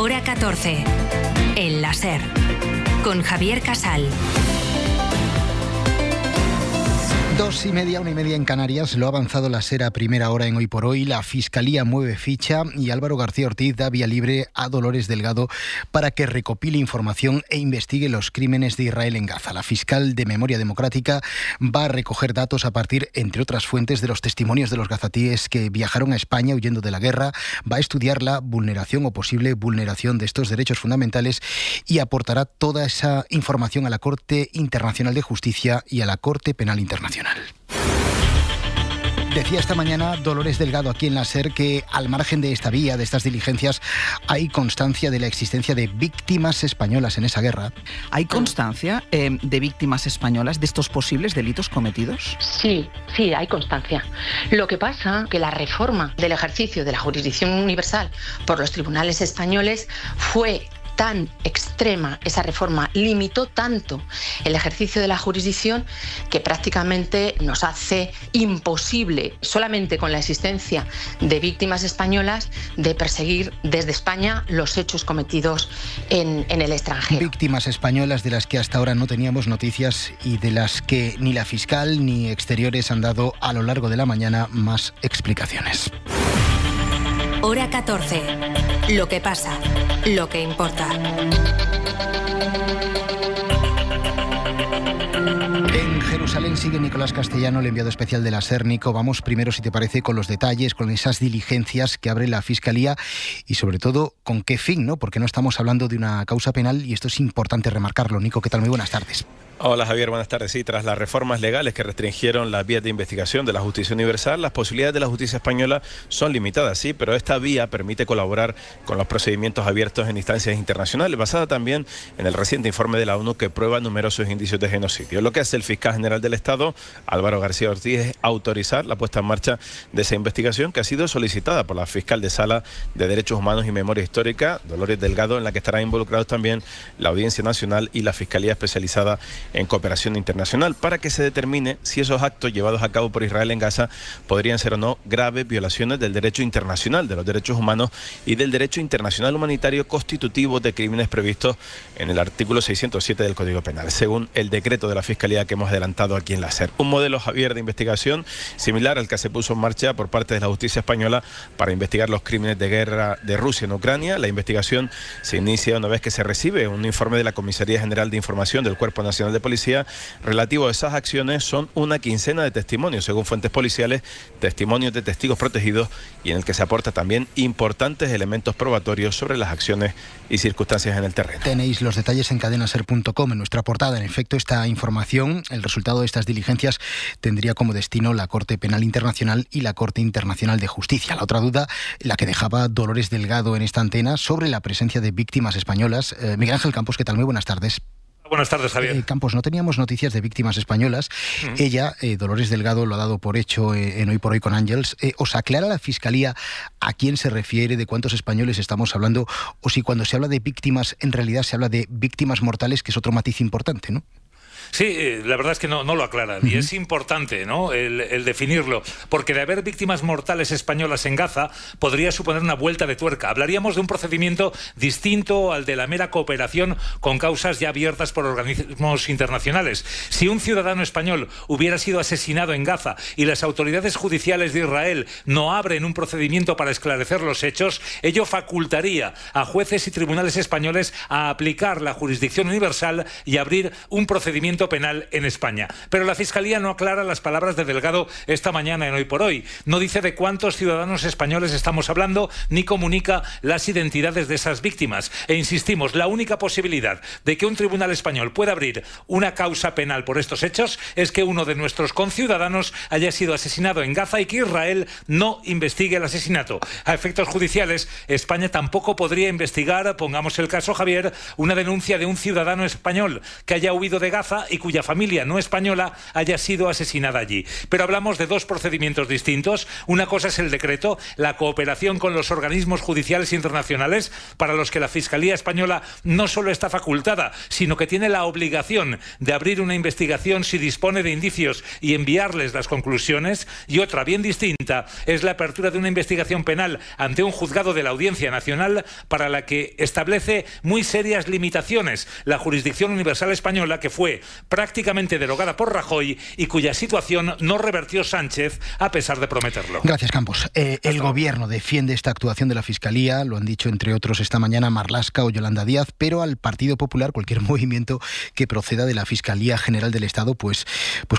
Hora 14. El láser. Con Javier Casal. 2:30, 1:30 en Canarias. Lo ha avanzado la SER a primera hora en Hoy por Hoy. La Fiscalía mueve ficha y Álvaro García Ortiz da vía libre a Dolores Delgado para que recopile información e investigue los crímenes de Israel en Gaza. La fiscal de Memoria Democrática va a recoger datos a partir, entre otras fuentes, de los testimonios de los gazatíes que viajaron a España huyendo de la guerra. Va a estudiar la vulneración o posible vulneración de estos derechos fundamentales y aportará toda esa información a la Corte Internacional de Justicia y a la Corte Penal Internacional. Decía esta mañana Dolores Delgado aquí en la SER que al margen de esta vía, de estas diligencias, hay constancia de la existencia de víctimas españolas en esa guerra. ¿Hay constancia de víctimas españolas de estos posibles delitos cometidos? Sí, hay constancia. Lo que pasa es que la reforma del ejercicio de la jurisdicción universal por los tribunales españoles fue tan extrema, esa reforma limitó tanto el ejercicio de la jurisdicción que prácticamente nos hace imposible, solamente con la existencia de víctimas españolas, de perseguir desde España los hechos cometidos en el extranjero. Víctimas españolas de las que hasta ahora no teníamos noticias y de las que ni la fiscal ni Exteriores han dado a lo largo de la mañana más explicaciones. Hora 14. Lo que pasa, lo que importa. En Jerusalén sigue Nicolás Castellano, el enviado especial de la SER. Nico, vamos primero, si te parece, con los detalles, con esas diligencias que abre la Fiscalía y sobre todo con qué fin, ¿no? Porque no estamos hablando de una causa penal y esto es importante remarcarlo. Nico, ¿qué tal? Muy buenas tardes. Hola Javier, buenas tardes. Sí, tras las reformas legales que restringieron las vías de investigación de la justicia universal, las posibilidades de la justicia española son limitadas, sí, pero esta vía permite colaborar con los procedimientos abiertos en instancias internacionales, basada también en el reciente informe de la ONU que prueba numerosos indicios de genocidio. Lo que hace el fiscal general del Estado, Álvaro García Ortiz, es autorizar la puesta en marcha de esa investigación que ha sido solicitada por la fiscal de Sala de Derechos Humanos y Memoria Histórica, Dolores Delgado, en la que estarán involucrados también la Audiencia Nacional y la Fiscalía Especializada en Cooperación Internacional, para que se determine si esos actos llevados a cabo por Israel en Gaza podrían ser o no graves violaciones del derecho internacional, de los derechos humanos y del derecho internacional humanitario constitutivo de crímenes previstos en el artículo 607 del Código Penal, según el decreto de la Fiscalía que hemos adelantado aquí en la SER. Un modelo, Javier, de investigación similar al que se puso en marcha por parte de la justicia española para investigar los crímenes de guerra de Rusia en Ucrania. La investigación se inicia una vez que se recibe un informe de la Comisaría General de Información del Cuerpo Nacional de Policía relativo a esas acciones. Son una quincena de testimonios, según fuentes policiales, testimonios de testigos protegidos y en el que se aporta también importantes elementos probatorios sobre las acciones y circunstancias en el terreno. Tenéis los detalles en cadenaser.com, en nuestra portada. En efecto, esta información, el resultado de estas diligencias, tendría como destino la Corte Penal Internacional y la Corte Internacional de Justicia. La otra duda, la que dejaba Dolores Delgado en esta antena, sobre la presencia de víctimas españolas. Miguel Ángel Campos, ¿qué tal? Muy buenas tardes. Buenas tardes, Javier. Campos, no teníamos noticias de víctimas españolas. Ella, Dolores Delgado, lo ha dado por hecho en Hoy por Hoy con Ángels. ¿Os aclara la Fiscalía a quién se refiere, de cuántos españoles estamos hablando? O si cuando se habla de víctimas, en realidad se habla de víctimas mortales, que es otro matiz importante, ¿no? Sí, la verdad es que no lo aclaran y es importante, ¿no?, el definirlo, porque de haber víctimas mortales españolas en Gaza podría suponer una vuelta de tuerca. Hablaríamos de un procedimiento distinto al de la mera cooperación con causas ya abiertas por organismos internacionales. Si un ciudadano español hubiera sido asesinado en Gaza y las autoridades judiciales de Israel no abren un procedimiento para esclarecer los hechos, ello facultaría a jueces y tribunales españoles a aplicar la jurisdicción universal y abrir un procedimiento penal en España. Pero la Fiscalía no aclara las palabras de Delgado esta mañana en Hoy por Hoy. No dice de cuántos ciudadanos españoles estamos hablando, ni comunica las identidades de esas víctimas. E insistimos, la única posibilidad de que un tribunal español pueda abrir una causa penal por estos hechos es que uno de nuestros conciudadanos haya sido asesinado en Gaza y que Israel no investigue el asesinato. A efectos judiciales, España tampoco podría investigar, pongamos el caso, Javier, una denuncia de un ciudadano español que haya huido de Gaza y cuya familia no española haya sido asesinada allí. Pero hablamos de dos procedimientos distintos. Una cosa es el decreto, la cooperación con los organismos judiciales internacionales, para los que la Fiscalía española no solo está facultada, sino que tiene la obligación de abrir una investigación si dispone de indicios y enviarles las conclusiones. Y otra bien distinta es la apertura de una investigación penal ante un juzgado de la Audiencia Nacional, para la que establece muy serias limitaciones la jurisdicción universal española, que fue prácticamente derogada por Rajoy y cuya situación no revertió Sánchez a pesar de prometerlo. Gracias, Campos. El Gobierno defiende esta actuación de la Fiscalía, lo han dicho entre otros esta mañana Marlaska o Yolanda Díaz, pero al Partido Popular cualquier movimiento que proceda de la Fiscalía General del Estado, pues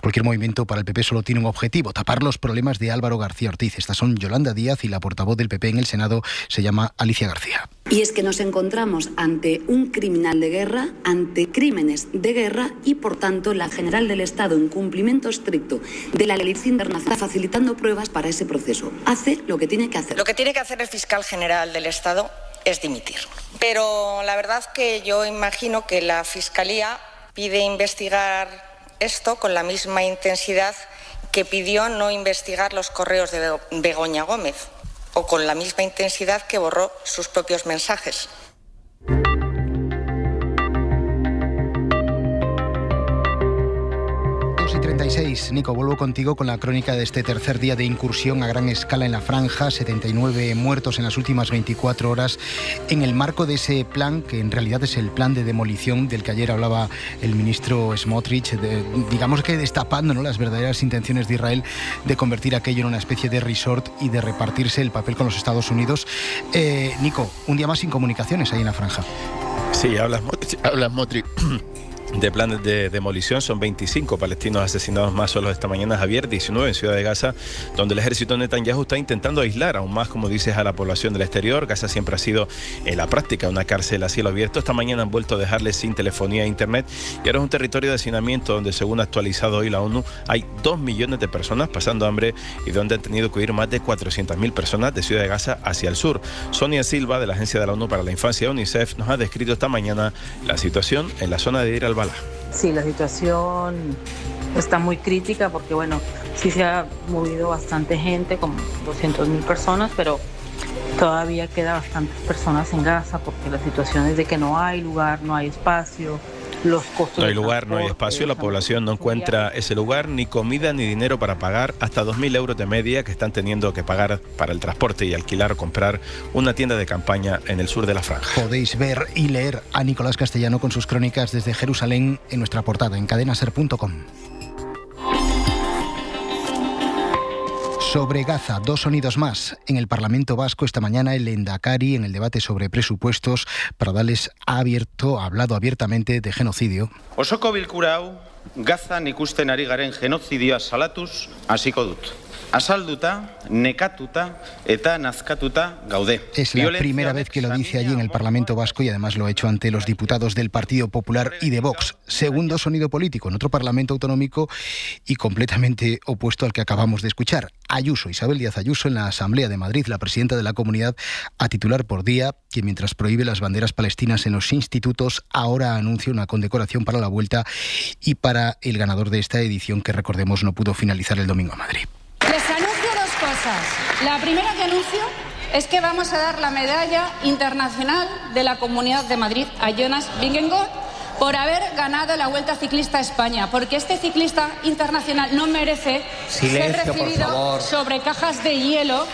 cualquier movimiento para el PP solo tiene un objetivo: tapar los problemas de Álvaro García Ortiz. Estas son Yolanda Díaz y la portavoz del PP en el Senado se llama Alicia García. Y es que nos encontramos ante un criminal de guerra, ante crímenes de guerra y, por tanto, la General del Estado, en cumplimiento estricto de la ley internacional, facilitando pruebas para ese proceso. Hace lo que tiene que hacer. Lo que tiene que hacer el fiscal general del Estado es dimitir. Pero la verdad que yo imagino que la Fiscalía pide investigar esto con la misma intensidad que pidió no investigar los correos de Begoña Gómez, o con la misma intensidad que borró sus propios mensajes. Nico, vuelvo contigo con la crónica de este tercer día de incursión a gran escala en la franja. 79 muertos en las últimas 24 horas en el marco de ese plan, que en realidad es el plan de demolición del que ayer hablaba el ministro Smotrich, digamos que destapando, ¿no?, las verdaderas intenciones de Israel de convertir aquello en una especie de resort y de repartirse el papel con los Estados Unidos. Nico, un día más sin comunicaciones ahí en la franja. Sí, hablas Smotrich de planes de demolición. Son 25 palestinos asesinados más solo esta mañana, Javier, 19 en Ciudad de Gaza, donde el ejército Netanyahu está intentando aislar aún más, como dices, a la población del exterior. Gaza siempre ha sido en la práctica una cárcel a cielo abierto. Esta mañana han vuelto a dejarles sin telefonía e internet, y ahora es un territorio de hacinamiento donde, según ha actualizado hoy la ONU, hay 2 millones de personas pasando hambre y donde han tenido que huir más de 400.000 personas de Ciudad de Gaza hacia el sur. Sonia Silva, de la Agencia de la ONU para la Infancia, UNICEF, nos ha descrito esta mañana la situación en la zona de Deir al-Balah. Sí, la situación está muy crítica porque, bueno, sí se ha movido bastante gente, como 200.000 personas, pero todavía queda bastantes personas en Gaza porque la situación es de que no hay lugar, no hay espacio. Los costos no hay lugar, no hay espacio, la población no encuentra ese lugar, ni comida ni dinero para pagar hasta 2.000 euros de media que están teniendo que pagar para el transporte y alquilar o comprar una tienda de campaña en el sur de la franja. Podéis ver y leer a Nicolás Castellano con sus crónicas desde Jerusalén en nuestra portada en cadenaser.com. Sobre Gaza, 2 sonidos más. En el Parlamento Vasco esta mañana el Lehendakari, en el debate sobre presupuestos, Pradales ha hablado abiertamente de genocidio. Osoko bilkura hau, Gazan ikusten ari garen genozidioa salatuz hasiko dut. Asalduta, nekatuta eta nazkatuta gaude. Es la primera vez que lo dice allí en el Parlamento Vasco y además lo ha hecho ante los diputados del Partido Popular y de Vox. Segundo sonido político en otro Parlamento autonómico y completamente opuesto al que acabamos de escuchar. Ayuso, Isabel Díaz Ayuso, en la Asamblea de Madrid, la presidenta de la comunidad, a titular por día, que mientras prohíbe las banderas palestinas en los institutos, ahora anuncia una condecoración para la vuelta y para el ganador de esta edición, que recordemos no pudo finalizar el domingo en Madrid. Les anuncio 2 cosas. La primera que anuncio es que vamos a dar la medalla internacional de la Comunidad de Madrid a Jonas Vingegaard por haber ganado la Vuelta Ciclista a España, porque este ciclista internacional no merece ser recibido sobre cajas de hielo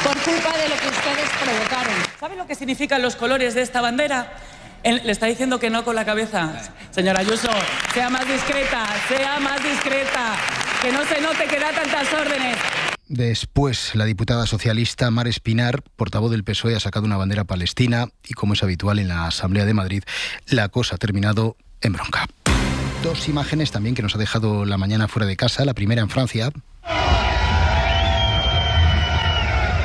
por culpa de lo que ustedes provocaron. ¿Saben lo que significan los colores de esta bandera? Le está diciendo que no con la cabeza. Señora Ayuso, sea más discreta, que no se note que da tantas órdenes. Después, la diputada socialista Mar Espinar, portavoz del PSOE, ha sacado una bandera palestina y, como es habitual en la Asamblea de Madrid, la cosa ha terminado en bronca. 2 imágenes también que nos ha dejado la mañana fuera de casa. La primera en Francia,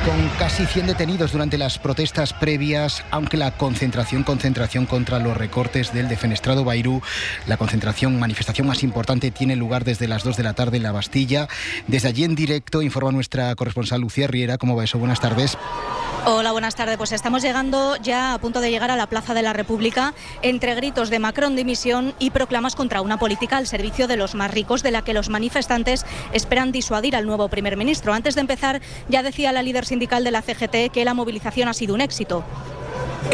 con casi 100 detenidos durante las protestas previas, aunque la concentración contra los recortes del defenestrado Bayrou, la manifestación más importante, tiene lugar desde las 2 de la tarde en la Bastilla. Desde allí en directo informa nuestra corresponsal Lucía Riera. ¿Cómo va eso? Buenas tardes. Hola, buenas tardes. Pues estamos llegando ya a punto de llegar a la Plaza de la República entre gritos de Macron dimisión y proclamas contra una política al servicio de los más ricos, de la que los manifestantes esperan disuadir al nuevo primer ministro. Antes de empezar, ya decía la líder sindical de la CGT que la movilización ha sido un éxito.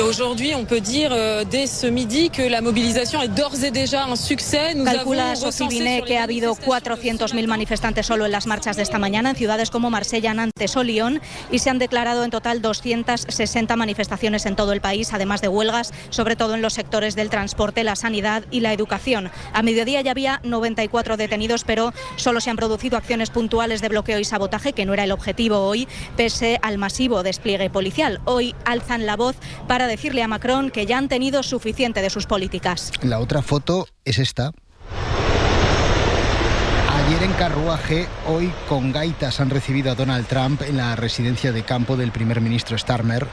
Aujourd'hui, on peut dire dès ce midi que la mobilisation est d'ores et déjà un succès. Calcula Socibine que ha habido 400.000 manifestantes solo en las marchas de esta mañana en ciudades como Marsella, Nantes o Lyon, y se han declarado en total 260 manifestaciones en todo el país, además de huelgas, sobre todo en los sectores del transporte, la sanidad y la educación. A mediodía ya había 94 detenidos, pero solo se han producido acciones puntuales de bloqueo y sabotaje, que no era el objetivo hoy, pese al masivo despliegue policial. Hoy alzan la voz para decirle a Macron que ya han tenido suficiente de sus políticas. La otra foto es esta. Ayer en carruaje, hoy con gaitas han recibido a Donald Trump en la residencia de campo del primer ministro Starmer.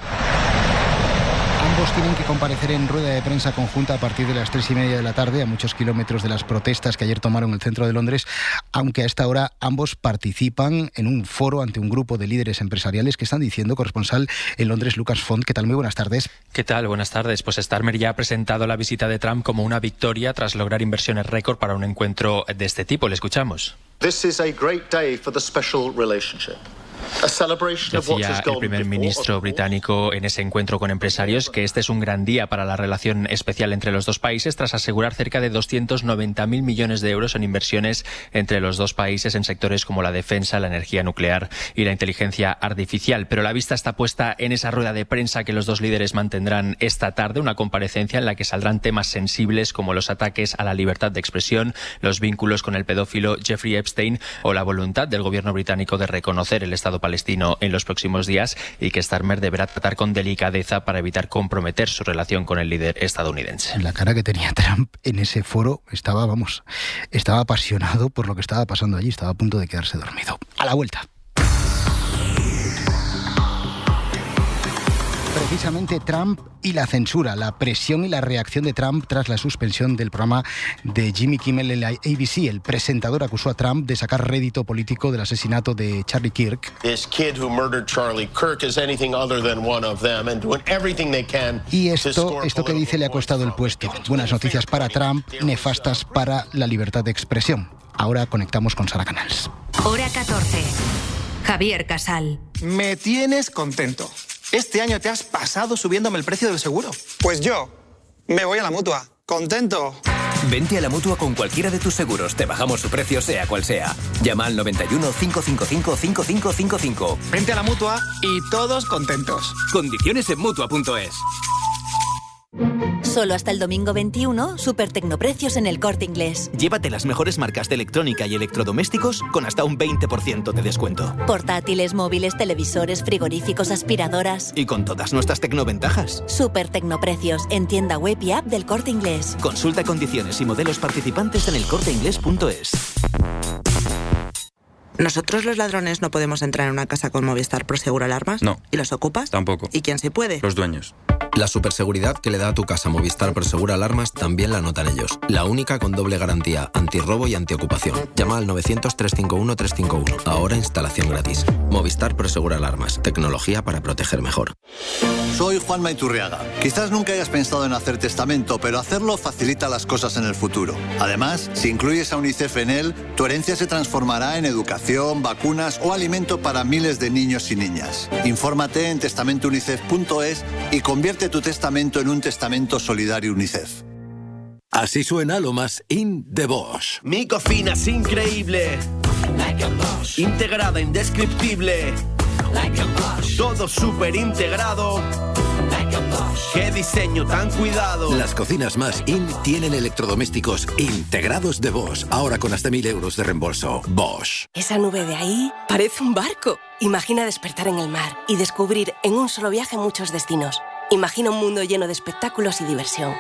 Ambos tienen que comparecer en rueda de prensa conjunta a partir de las 3:30 de la tarde, a muchos kilómetros de las protestas que ayer tomaron el centro de Londres, aunque a esta hora ambos participan en un foro ante un grupo de líderes empresariales. Que están diciendo, corresponsal en Londres, Lucas Font? ¿Qué tal? Muy buenas tardes. ¿Qué tal? Buenas tardes. Pues Starmer ya ha presentado la visita de Trump como una victoria tras lograr inversiones récord para un encuentro de este tipo. Le escuchamos. This is a great day for the special relationship. Decía el primer ministro británico en ese encuentro con empresarios que este es un gran día para la relación especial entre los dos países, tras asegurar cerca de 290.000 millones de euros en inversiones entre los dos países en sectores como la defensa, la energía nuclear y la inteligencia artificial. Pero la vista está puesta en esa rueda de prensa que los dos líderes mantendrán esta tarde, una comparecencia en la que saldrán temas sensibles como los ataques a la libertad de expresión, los vínculos con el pedófilo Jeffrey Epstein o la voluntad del gobierno británico de reconocer el Estado palestino en los próximos días, y que Starmer deberá tratar con delicadeza para evitar comprometer su relación con el líder estadounidense. La cara que tenía Trump en ese foro estaba apasionado por lo que estaba pasando allí, estaba a punto de quedarse dormido. A la vuelta. Precisamente Trump y la censura, la presión y la reacción de Trump tras la suspensión del programa de Jimmy Kimmel en la ABC. El presentador acusó a Trump de sacar rédito político del asesinato de Charlie Kirk. Y esto que dice le ha costado el puesto. Buenas noticias para Trump, nefastas para la libertad de expresión. Ahora conectamos con Sara Canals. Hora 14. Javier Casal. Me tienes contento. Este año te has pasado subiéndome el precio del seguro. Pues yo me voy a la Mutua. ¿Contento? Vente a la Mutua con cualquiera de tus seguros. Te bajamos su precio sea cual sea. Llama al 91 555 5555. Vente a la Mutua y todos contentos. Condiciones en Mutua.es. Solo hasta el domingo 21, super tecnoprecios en El Corte Inglés. Llévate las mejores marcas de electrónica y electrodomésticos con hasta un 20% de descuento. Portátiles, móviles, televisores, frigoríficos, aspiradoras. Y con todas nuestras tecnoventajas. Super tecnoprecios en tienda web y app del Corte Inglés. Consulta condiciones y modelos participantes en elcorteinglés.es. ¿Nosotros los ladrones no podemos entrar en una casa con Movistar Prosegur Alarmas? No. ¿Y los ocupas? Tampoco. ¿Y quién sí puede? Los dueños. La superseguridad que le da a tu casa Movistar Prosegur Alarmas también la notan ellos. La única con doble garantía, antirrobo y antiocupación. Llama al 900-351-351. Ahora instalación gratis. Movistar Prosegur Alarmas. Tecnología para proteger mejor. Soy Juanma Iturriaga. Quizás nunca hayas pensado en hacer testamento, pero hacerlo facilita las cosas en el futuro. Además, si incluyes a UNICEF en él, tu herencia se transformará en educación, vacunas o alimento para miles de niños y niñas. Infórmate en testamentounicef.es y convierte tu testamento en un testamento solidario UNICEF. Así suena lo más in de Bosch. Mi cocina es increíble, like a Bosch. Integrada, indescriptible, like a Bosch. Todo súper integrado, like a Bosch. Qué diseño tan cuidado. Las cocinas más in tienen electrodomésticos integrados de Bosch. Ahora con hasta 1.000 euros de reembolso. Bosch. Esa nube de ahí parece un barco. Imagina despertar en el mar y descubrir en un solo viaje muchos destinos. Imagina un mundo lleno de espectáculos y diversión.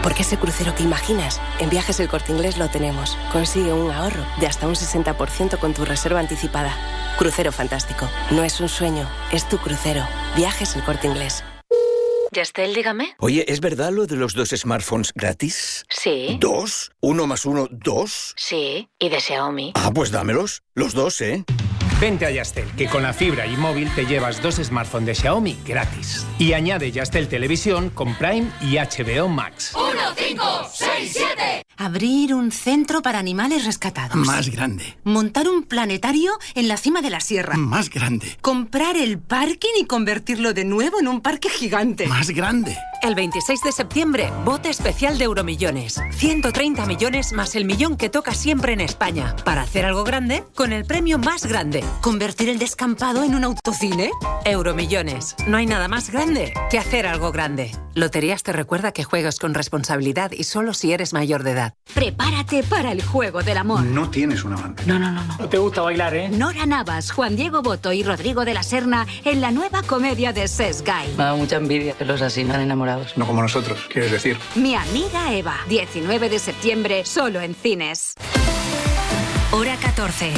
Porque ese crucero que imaginas, en Viajes El Corte Inglés lo tenemos. Consigue un ahorro de hasta un 60% con tu reserva anticipada. Crucero fantástico. No es un sueño, es tu crucero. Viajes El Corte Inglés. Yastel, dígame. Oye, ¿es verdad lo de los 2 smartphones gratis? Sí. ¿2? ¿1 más 1, 2? Sí, y de Xiaomi. Ah, pues dámelos. Los 2, ¿eh? Vente a Yastel, que con la fibra y móvil te llevas 2 smartphones de Xiaomi gratis. Y añade Yastel Televisión con Prime y HBO Max. 1, 5, 6, 7. Abrir un centro para animales rescatados. Más grande. Montar un planetario en la cima de la sierra. Más grande. Comprar el parking y convertirlo de nuevo en un parque gigante. Más grande. El 26 de septiembre, bote especial de Euromillones. 130 millones más el millón que toca siempre en España. Para hacer algo grande, con el premio más grande. ¿Convertir el descampado en un autocine? Euromillones. No hay nada más grande que hacer algo grande. Loterías te recuerda que juegues con responsabilidad y solo si eres mayor de edad. Prepárate para el juego del amor. No tienes una amante. No. No te gusta bailar, ¿eh? Nora Navas, Juan Diego Boto y Rodrigo de la Serna en la nueva comedia de Sesgay. Me da mucha envidia que los así no han enamorados. No como nosotros, quieres decir. Mi amiga Eva, 19 de septiembre, solo en cines. Hora 14,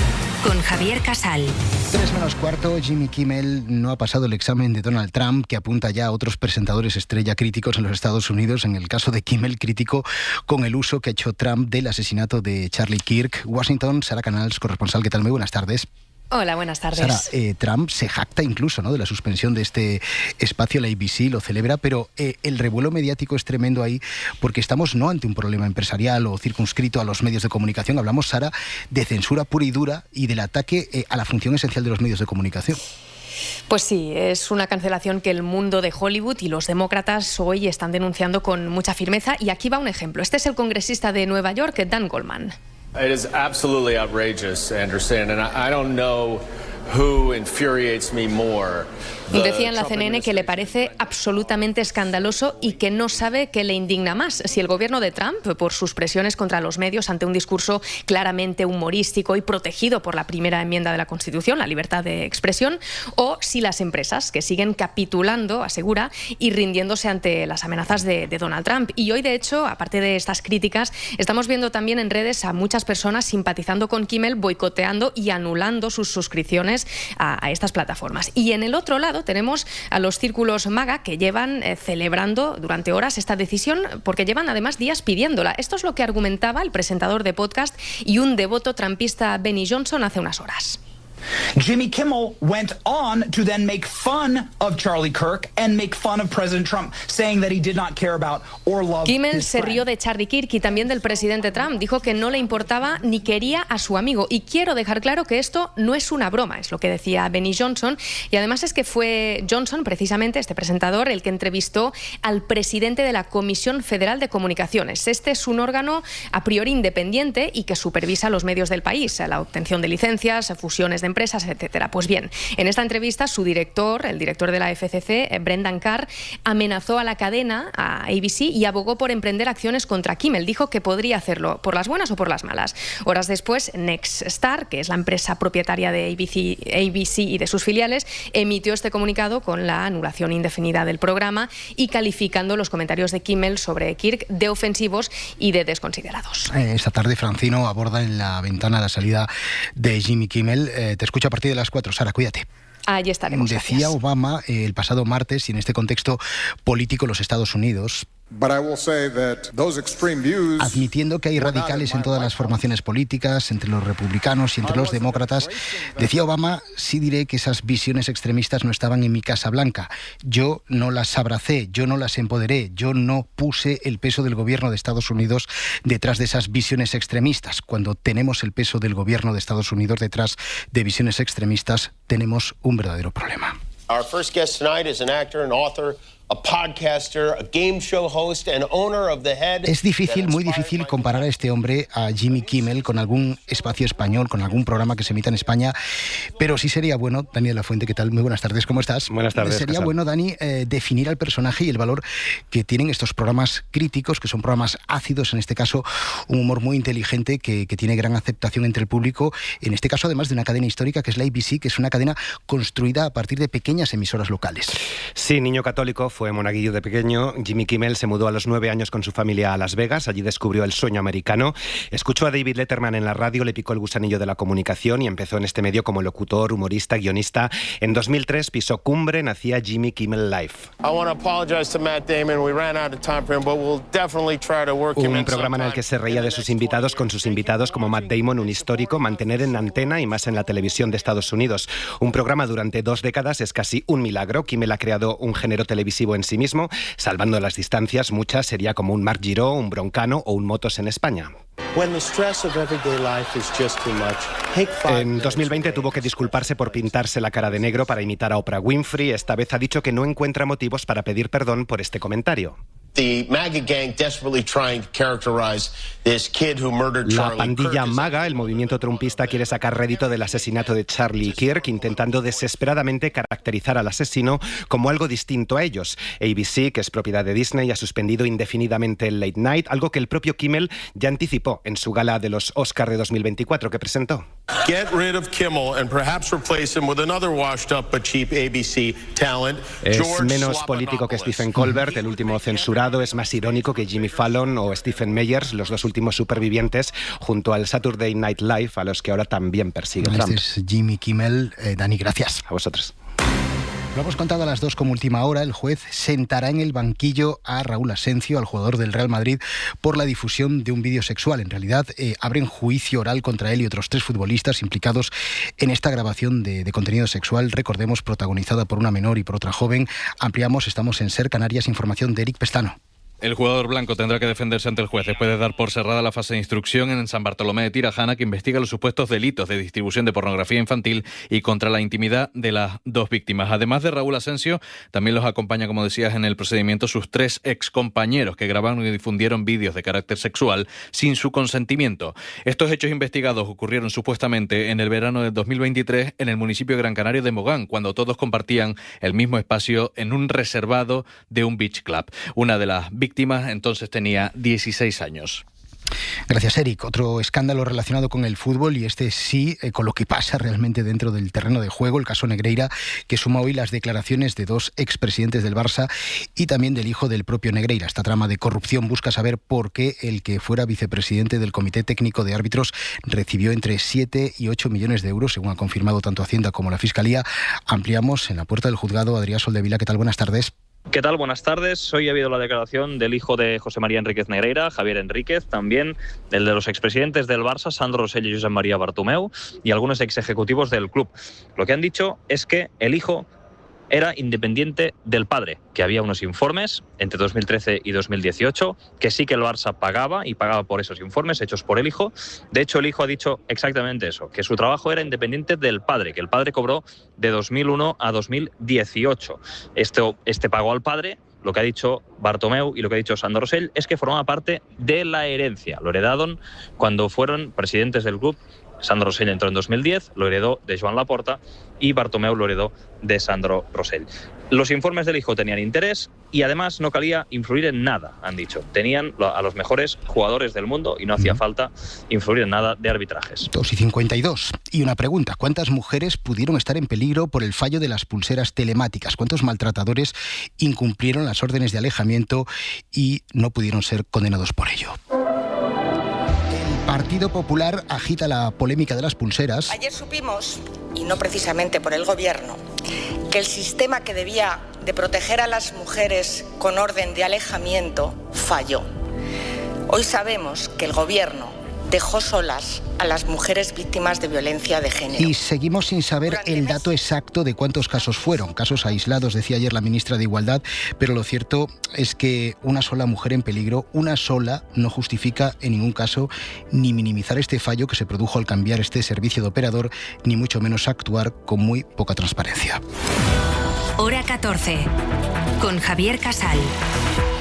con Javier Casal. 3:15, Jimmy Kimmel no ha pasado el examen de Donald Trump, que apunta ya a otros presentadores estrella críticos en los Estados Unidos. En el caso de Kimmel, crítico con el uso que ha hecho Trump del asesinato de Charlie Kirk. Washington, Sara Canals, corresponsal. ¿Qué tal? Muy buenas tardes. Hola, buenas tardes. Sara, Trump se jacta incluso, ¿no?, de la suspensión de este espacio, la ABC lo celebra, pero el revuelo mediático es tremendo ahí porque estamos no ante un problema empresarial o circunscrito a los medios de comunicación. Hablamos, Sara, de censura pura y dura y del ataque a la función esencial de los medios de comunicación. Pues sí, es una cancelación que el mundo de Hollywood y los demócratas hoy están denunciando con mucha firmeza. Y aquí va un ejemplo. Este es el congresista de Nueva York, Dan Goldman. It is absolutely outrageous, Anderson, and I don't know who infuriates me more. Decía en la CNN que le parece absolutamente escandaloso y que no sabe qué le indigna más, si el gobierno de Trump, por sus presiones contra los medios ante un discurso claramente humorístico y protegido por la primera enmienda de la Constitución, la libertad de expresión, o si las empresas, que siguen capitulando, asegura, y rindiéndose ante las amenazas de Donald Trump. Y hoy, de hecho, aparte de estas críticas, estamos viendo también en redes a muchas personas simpatizando con Kimmel, boicoteando y anulando sus suscripciones a estas plataformas. Y en el otro lado tenemos a los círculos MAGA que llevan celebrando durante horas esta decisión porque llevan además días pidiéndola. Esto es lo que argumentaba el presentador de podcast y un devoto trumpista, Benny Johnson, hace unas horas. Jimmy Kimmel went on to then make fun of Charlie Kirk and make fun of President Trump, saying that he did not care about or love Kimmel his se friend. rió de Charlie Kirk y también del presidente Trump. Dijo que no le importaba ni quería a su amigo. Y quiero dejar claro que esto no es una broma, es lo que decía Benny Johnson. Y además es que fue Johnson, precisamente, este presentador, el que entrevistó al presidente de la Comisión Federal de Comunicaciones. Este es un órgano a priori independiente y que supervisa los medios del país, la obtención de licencias, fusiones de empresas, etcétera. Pues bien, en esta entrevista su director, el director de la FCC, Brendan Carr, amenazó a la cadena, a ABC, y abogó por emprender acciones contra Kimmel. Dijo que podría hacerlo por las buenas o por las malas. Horas después, Nexstar, que es la empresa propietaria de ABC y de sus filiales, emitió este comunicado con la anulación indefinida del programa y calificando los comentarios de Kimmel sobre Kirk de ofensivos y de desconsiderados. Esta tarde Francino aborda en la ventana la salida de Jimmy Kimmel. Te escucho a partir de las 4. Sara, cuídate. Allí estaremos. Decía gracias. Obama el pasado martes, y en este contexto político en los Estados Unidos, admitiendo que hay radicales en todas las formaciones políticas, entre los republicanos y entre los demócratas, decía Obama: sí diré que esas visiones extremistas no estaban en mi Casa Blanca. Yo no las abracé, yo no las empoderé, yo no puse el peso del gobierno de Estados Unidos detrás de esas visiones extremistas. Cuando tenemos el peso del gobierno de Estados Unidos detrás de visiones extremistas, tenemos un verdadero problema. Our first guest tonight is an actor, an author, a podcaster, a game show host and owner of The Head. Es difícil, muy difícil comparar a este hombre, a Jimmy Kimmel, con algún espacio español, con algún programa que se emita en España, pero sí sería bueno, Dani de la Fuente, ¿qué tal? Muy buenas tardes, ¿cómo estás? Buenas tardes. Sería Casal. bueno, Dani, definir al personaje y el valor que tienen estos programas críticos, que son programas ácidos, en este caso un humor muy inteligente que tiene gran aceptación entre el público, en este caso además de una cadena histórica que es la ABC, que es una cadena construida a partir de pequeñas emisoras locales. Sí, niño católico, fue monaguillo de pequeño. Jimmy Kimmel se mudó a los 9 años con su familia a Las Vegas. Allí descubrió el sueño americano. Escuchó a David Letterman en la radio, le picó el gusanillo de la comunicación y empezó en este medio como locutor, humorista, guionista. En 2003 pisó cumbre, nacía Jimmy Kimmel Live. Un programa en el que se reía de sus invitados con sus invitados como Matt Damon, un histórico, mantener en antena y más en la televisión de Estados Unidos. Un programa durante 2 décadas es casi un milagro. Kimmel ha creado un género televisivo en sí mismo, salvando las distancias, muchas sería como un Marc Giró, un Broncano o un Motos en España. En 2020 tuvo que disculparse por pintarse la cara de negro para imitar a Oprah Winfrey. Esta vez ha dicho que no encuentra motivos para pedir perdón por este comentario. La pandilla MAGA, el movimiento trumpista, quiere sacar rédito del asesinato de Charlie Kirk, intentando desesperadamente caracterizar al asesino como algo distinto a ellos. ABC, que es propiedad de Disney, ha suspendido indefinidamente el Late Night, algo que el propio Kimmel ya anticipó en su gala de los Oscar de 2024 que presentó. Get rid of Kimmel and perhaps replace him with another washed up but cheap ABC talent. Es menos político que Stephen Colbert, el último censurado. Es más irónico que Jimmy Fallon o Stephen Meyers, los dos últimos supervivientes, junto al Saturday Night Live, a los que ahora también persigue Trump. Este es Jimmy Kimmel. Dani, gracias. A vosotros. Lo hemos contado a las 2 como última hora. El juez sentará en el banquillo a Raúl Asencio, al jugador del Real Madrid, por la difusión de un vídeo sexual. En realidad, abren juicio oral contra él y otros 3 futbolistas implicados en esta grabación de contenido sexual, recordemos, protagonizada por una menor y por otra joven. Ampliamos, estamos en SER Canarias, información de Eric Pestano. El jugador blanco tendrá que defenderse ante el juez después de dar por cerrada la fase de instrucción en San Bartolomé de Tirajana, que investiga los supuestos delitos de distribución de pornografía infantil y contra la intimidad de las 2 víctimas. Además de Raúl Asencio, también los acompaña, como decías, en el procedimiento sus 3 excompañeros que grabaron y difundieron vídeos de carácter sexual sin su consentimiento. Estos hechos investigados ocurrieron supuestamente en el verano del 2023 en el municipio de Gran Canaria de Mogán, cuando todos compartían el mismo espacio en un reservado de un beach club. Una de las víctimas entonces tenía 16 años. Gracias, Eric. Otro escándalo relacionado con el fútbol, y este sí, con lo que pasa realmente dentro del terreno de juego, el caso Negreira, que suma hoy las declaraciones de 2 expresidentes del Barça y también del hijo del propio Negreira. Esta trama de corrupción busca saber por qué el que fuera vicepresidente del Comité Técnico de Árbitros recibió entre 7 y 8 millones de euros, según ha confirmado tanto Hacienda como la Fiscalía. Ampliamos en la puerta del juzgado. Adrián Soldevila, ¿qué tal? Buenas tardes. ¿Qué tal? Buenas tardes. Hoy ha habido la declaración del hijo de José María Enríquez Negreira, Javier Enríquez, también el de los expresidentes del Barça, Sandro Rosell y Josep María Bartomeu, y algunos exejecutivos del club. Lo que han dicho es que el hijo era independiente del padre, que había unos informes entre 2013 y 2018, que sí que el Barça pagaba, y pagaba por esos informes hechos por el hijo. De hecho, el hijo ha dicho exactamente eso, que su trabajo era independiente del padre, que el padre cobró de 2001 a 2018. Este pago al padre, lo que ha dicho Bartomeu y lo que ha dicho Sandro Rosell, es que formaba parte de la herencia. Lo heredaron cuando fueron presidentes del club. Sandro Rosell entró en 2010, lo heredó de Joan Laporta, y Bartomeu lo heredó de Sandro Rosell. Los informes del hijo tenían interés y además no calía influir en nada, han dicho. Tenían a los mejores jugadores del mundo y no hacía falta influir en nada de arbitrajes. 2:52. Y una pregunta: ¿cuántas mujeres pudieron estar en peligro por el fallo de las pulseras telemáticas? ¿Cuántos maltratadores incumplieron las órdenes de alejamiento y no pudieron ser condenados por ello? Partido Popular agita la polémica de las pulseras. Ayer supimos, y no precisamente por el Gobierno, que el sistema que debía de proteger a las mujeres con orden de alejamiento falló. Hoy sabemos que el Gobierno dejó solas a las mujeres víctimas de violencia de género. Y seguimos sin saber el dato exacto de cuántos casos fueron. Casos aislados, decía ayer la ministra de Igualdad, pero lo cierto es que una sola mujer en peligro, una sola, no justifica en ningún caso ni minimizar este fallo que se produjo al cambiar este servicio de operador, ni mucho menos actuar con muy poca transparencia. Hora 14, con Javier Casal.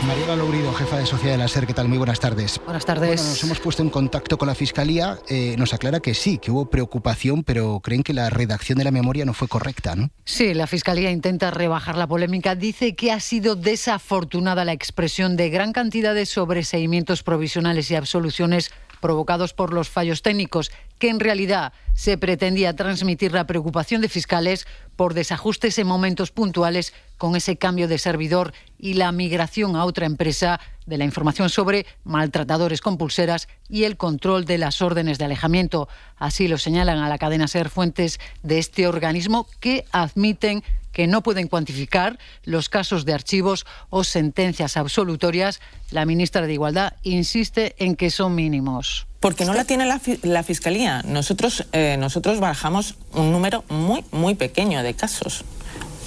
Mariela Lourido, jefa de Sociedad de la SER, ¿qué tal? Muy buenas tardes. Buenas tardes. Bueno, nos hemos puesto en contacto con la Fiscalía. Nos aclara que sí, que hubo preocupación, pero creen que la redacción de la memoria no fue correcta, ¿no? Sí, la Fiscalía intenta rebajar la polémica. Dice que ha sido desafortunada la expresión de gran cantidad de sobreseimientos provisionales y absoluciones provocados por los fallos técnicos, que en realidad se pretendía transmitir la preocupación de fiscales por desajustes en momentos puntuales con ese cambio de servidor y la migración a otra empresa de la información sobre maltratadores con pulseras y el control de las órdenes de alejamiento. Así lo señalan a la cadena SER fuentes de este organismo, que admiten que no pueden cuantificar los casos de archivos o sentencias absolutorias. La ministra de Igualdad insiste en que son mínimos. Porque no la tiene la Fiscalía. Nosotros barajamos un número muy pequeño de casos.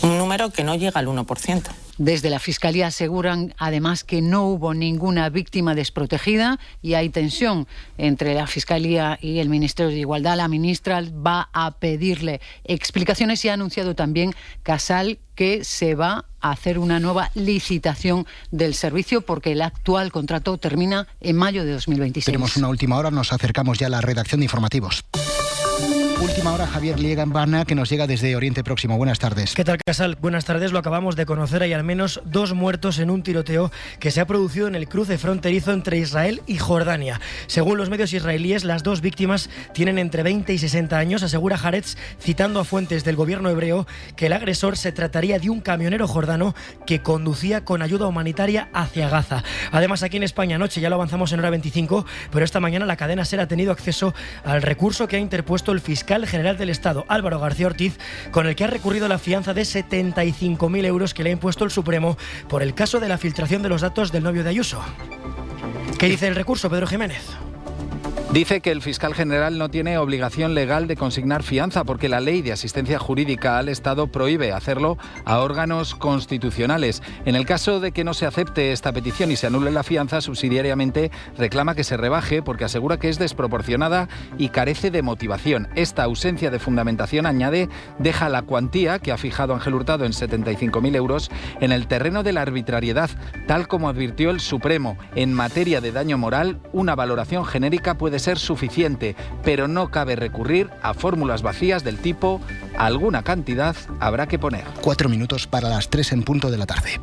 Un número que no llega al 1%. Desde la Fiscalía aseguran además que no hubo ninguna víctima desprotegida y hay tensión entre la Fiscalía y el Ministerio de Igualdad. La ministra va a pedirle explicaciones y ha anunciado también Casal que se va a hacer una nueva licitación del servicio porque el actual contrato termina en mayo de 2026. Tenemos una última hora, nos acercamos ya a la redacción de informativos. Última hora, Javier Liegambana, que nos llega desde Oriente Próximo. Buenas tardes. ¿Qué tal, Casal? Buenas tardes. Lo acabamos de conocer. Hay al menos 2 muertos en un tiroteo que se ha producido en el cruce fronterizo entre Israel y Jordania. Según los medios israelíes, las 2 víctimas tienen entre 20 y 60 años. Asegura Haaretz, citando a fuentes del gobierno hebreo, que el agresor se trataría de un camionero jordano que conducía con ayuda humanitaria hacia Gaza. Además, aquí en España anoche, ya lo avanzamos en hora 25, pero esta mañana la cadena SER ha tenido acceso al recurso que ha interpuesto el fiscal general del Estado, Álvaro García Ortiz, con el que ha recurrido la fianza de 75.000 euros que le ha impuesto el Supremo por el caso de la filtración de los datos del novio de Ayuso. ¿Qué dice el recurso, Pedro Jiménez? Dice que el fiscal general no tiene obligación legal de consignar fianza porque la Ley de Asistencia Jurídica al Estado prohíbe hacerlo a órganos constitucionales. En el caso de que no se acepte esta petición y se anule la fianza, subsidiariamente reclama que se rebaje porque asegura que es desproporcionada y carece de motivación. Esta ausencia de fundamentación, añade, deja la cuantía que ha fijado Ángel Hurtado en 75.000 euros en el terreno de la arbitrariedad, tal como advirtió el Supremo. En materia de daño moral, una valoración genérica puede ser suficiente, pero no cabe recurrir a fórmulas vacías del tipo alguna cantidad habrá que poner. 4 minutos para las 3 en punto de la tarde.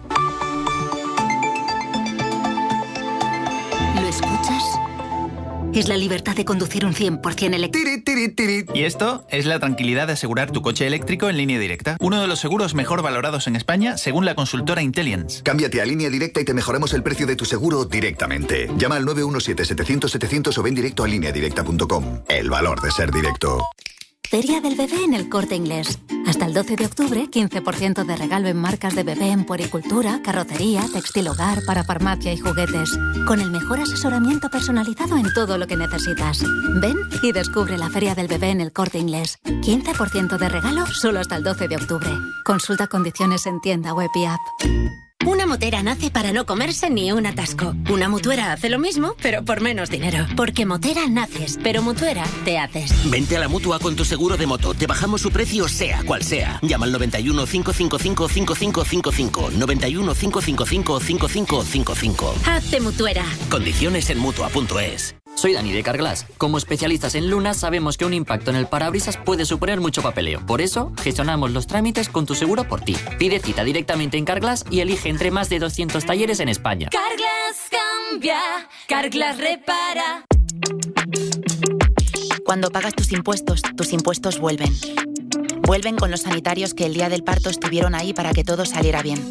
¿Lo escuchas? Es la libertad de conducir un 100% eléctrico. Y esto es la tranquilidad de asegurar tu coche eléctrico en Línea Directa. Uno de los seguros mejor valorados en España, según la consultora Intellience. Cámbiate a Línea Directa y te mejoramos el precio de tu seguro directamente. Llama al 917-700-700 o ven directo a lineadirecta.com. El valor de ser directo. Feria del Bebé en el Corte Inglés. Hasta el 12 de octubre, 15% de regalo en marcas de bebé en puericultura, carrocería, textil hogar, para farmacia y juguetes. Con el mejor asesoramiento personalizado en todo lo que necesitas. Ven y descubre la Feria del Bebé en el Corte Inglés. 15% de regalo solo hasta el 12 de octubre. Consulta condiciones en tienda web y app. Una motera nace para no comerse ni un atasco. Una mutuera hace lo mismo, pero por menos dinero. Porque motera naces, pero mutuera te haces. Vente a la Mutua con tu seguro de moto. Te bajamos su precio sea cual sea. Llama al 91 555 5555. 91 555 5555. Hazte mutuera. Condiciones en Mutua.es. Soy Dani de Carglass. Como especialistas en lunas sabemos que un impacto en el parabrisas puede suponer mucho papeleo. Por eso, gestionamos los trámites con tu seguro por ti. Pide cita directamente en Carglass y elige entre más de 200 talleres en España. Carglass cambia, Carglass repara. Cuando pagas tus impuestos vuelven. Vuelven con los sanitarios que el día del parto estuvieron ahí para que todo saliera bien.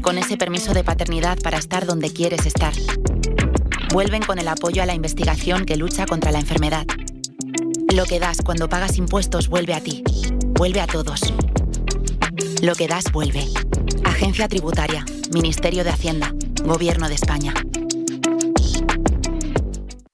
Con ese permiso de paternidad para estar donde quieres estar. Vuelven con el apoyo a la investigación que lucha contra la enfermedad. Lo que das cuando pagas impuestos vuelve a ti. Vuelve a todos. Lo que das vuelve. Agencia Tributaria, Ministerio de Hacienda, Gobierno de España.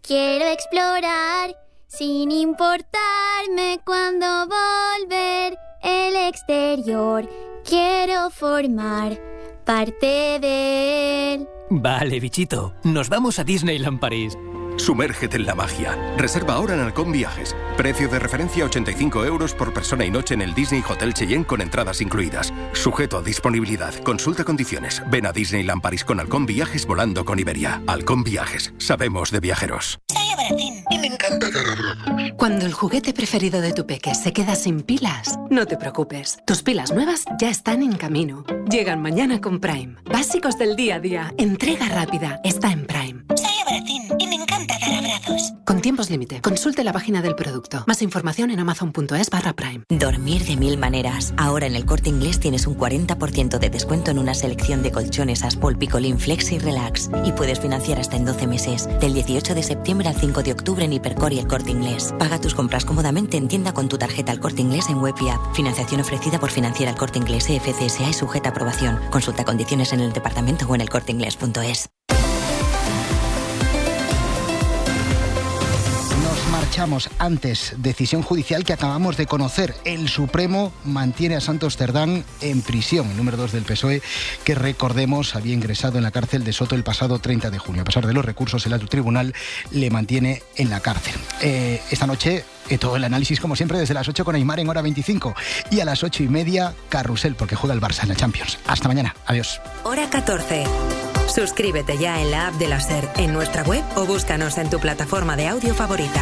Quiero explorar sin importarme cuándo volver el exterior. Quiero formar parte de él. Vale, bichito, nos vamos a Disneyland París. Sumérgete en la magia. Reserva ahora en Halcón Viajes. Precio de referencia 85 euros por persona y noche en el Disney Hotel Cheyenne con entradas incluidas. Sujeto a disponibilidad. Consulta condiciones. Ven a Disneyland París con Halcón Viajes volando con Iberia. Halcón Viajes. Sabemos de viajeros. Soy Abratín y me encanta dar abrazos. Cuando el juguete preferido de tu peque se queda sin pilas, no te preocupes. Tus pilas nuevas ya están en camino. Llegan mañana con Prime. Básicos del día a día. Entrega rápida. Está en Prime. Soy Abratín y me encanta dar abrazos. Con tiempos límite. Consulte la página del producto. Más información en amazon.es/Prime. Dormir de mil maneras. Ahora en El Corte Inglés tienes un 40% de descuento en una selección de colchones Aspol, Picolín, Flex y Relax. Y puedes financiar hasta en 12 meses. Del 18 de septiembre al 5 de octubre en Hipercor y El Corte Inglés. Paga tus compras cómodamente en tienda con tu tarjeta El Corte Inglés en web y app. Financiación ofrecida por Financiera El Corte Inglés FCSA y sujeta a aprobación. Consulta condiciones en el departamento o en elcorteinglés.es. Marchamos antes, decisión judicial que acabamos de conocer. El Supremo mantiene a Santos Cerdán en prisión, el número 2 del PSOE, que recordemos había ingresado en la cárcel de Soto el pasado 30 de junio. A pesar de los recursos, el alto tribunal le mantiene en la cárcel. Esta noche, todo el análisis, como siempre, desde las 8 con Aimar en Hora 25 y a las 8:30 Carrusel, porque juega el Barça en la Champions. Hasta mañana. Adiós. Hora 14. Suscríbete ya en la app de la SER, en nuestra web o búscanos en tu plataforma de audio favorita.